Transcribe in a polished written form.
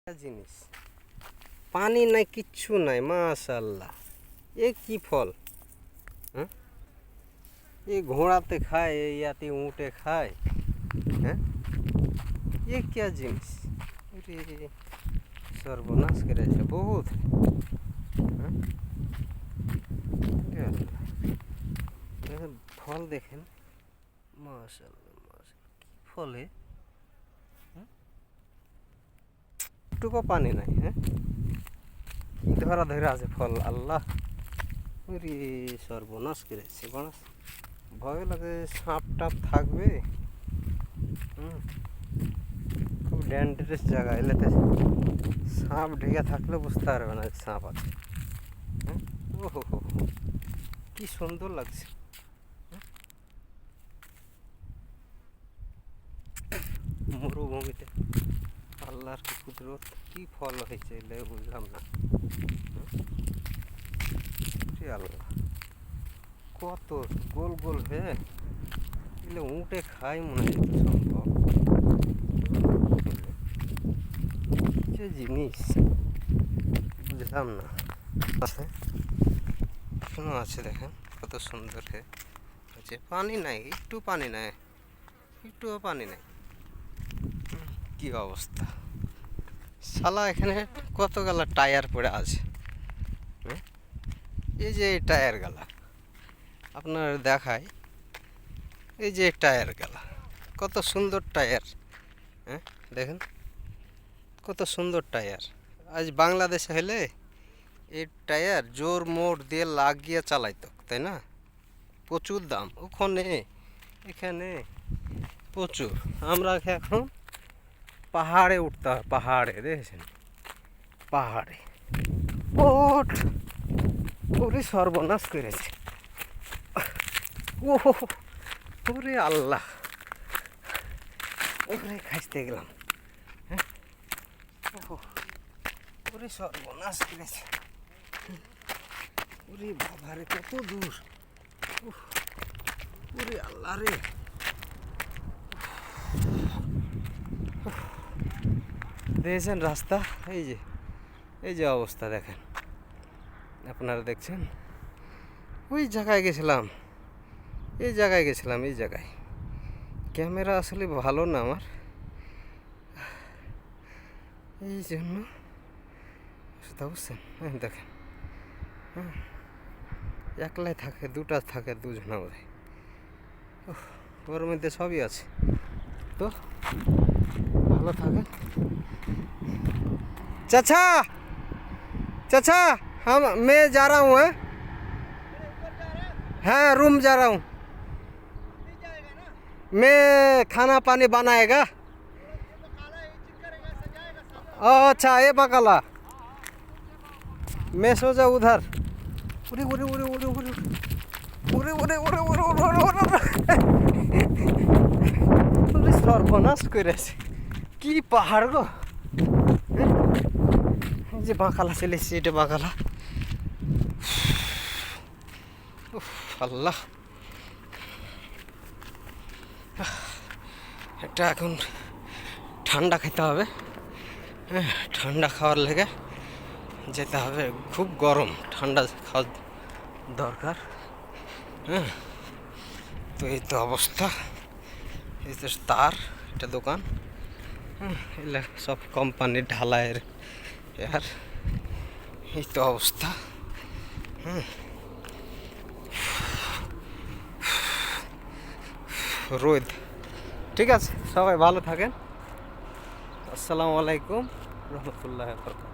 জিনিস পানি নাই, কিচ্ছু নাই, মাশাআল্লাহ। এ কি ফল? হ্যাঁ, এ ঘোড়াতে খায়, এ ইয়াতে উঁটে খায়। হ্যাঁ, এ क्या জিনিস? अरे সর্বনাশ করেছে বহুত। হ্যাঁ, ফল দেখেন, মাশাআল্লাহ মাশাআল্লাহ। কি ফলে টুকু পানি নাই। হ্যাঁ, ধরা ধরে আছে ফল, আল্লাহ। ওরে সর্বনাশ করেছে, বানাস ভয় লাগে সাপ টাপ থাকবে। খুব ডেঞ্জারাস জায়গা, এলাতে সাপ ঢেকে থাকলে বুঝতে পারবে না সাপ আছে। হ্যাঁ, ওহো হো, কি সুন্দর লাগছে। মরুভূমিতে আল্লাহর কি কুদরত, কি ফল হয়েছে এলে বুঝলাম না। আল্লাহ, কত গোল গোল হয়ে এলে উঁটে খাই মনে হয় সম্ভব। যে জিনিস বুঝলাম না। আছে এখনো আছে, দেখেন কত সুন্দর হয়েছে। পানি নাই, একটু পানি নাই, একটুও পানি নাই। কি অবস্থা শালা, এখানে কত গালা টায়ার পড়ে আছে। এই যে টায়ার গালা আপনার দেখায়, এই যে টায়ার গালা, কত সুন্দর টায়ার। হ্যাঁ, দেখেন কত সুন্দর টায়ার। আজ বাংলাদেশে হলে এই টায়ার জোর মোড় দিয়ে লাগিয়ে চালাইতো, তাই না? প্রচুর দাম ওখানে, এখানে প্রচুর। আমরা এখন পাহাড়ে উঠতে হয়, পাহাড়ে দেখেছেন, পাহাড়ে ওঠ। ওরে সর্বনাশ করেছে, ও ওরে আল্লাহ, ওরে খাইতে গেলাম। হ্যাঁ, ওরে সর্বনাশ করেছে। ওরে বাবারে কত দূর, ওরে আল্লাহ রে। দেখেছেন রাস্তা, এই যে অবস্থা দেখেন, আপনারা দেখছেন। ওই জায়গায় গেছিলাম, এই জায়গায় ক্যামেরা আসলে ভালো না আমার, এই জন্য বুঝতে পারছেন। হ্যাঁ দেখেন, হ্যাঁ একলাই থাকে, দুটা থাকে, দুজনা বোধ হয়। ওর মধ্যে সবই আছে, তো ভালো থাকেন। चाचा चाचा, मैं जा रहा हूँ। हाँ, रूम जा रहा हूँ मैं। खाना पानी बनाएगा। अच्छा, ये बकाला मैं सो जाऊँ उधर। उरे उरे उरे उरे उरे उरे उरे उरे उरे उरे সর্বনাশ করেছে। কি পাহাড় গো, যে বাঁকালা চলে এসছে, এটা বাঁকালা। আল্লাহ, এটা এখন ঠান্ডা খেতে হবে। হ্যাঁ, ঠান্ডা খাওয়ার লেগে যেতে হবে, খুব গরম, ঠান্ডা খাওয়া দরকার। হ্যাঁ, তো এই তো অবস্থা, এই তো তার, এটা দোকান। হ্যাঁ, এগুলো সব কোম্পানির ঢালাইয়ের আর এই তো অবস্থা। রোদ। ঠিক আছে, সবাই ভালো থাকেন। আসসালামু আলাইকুম রহমতুল্লাহ বরকাতুহু।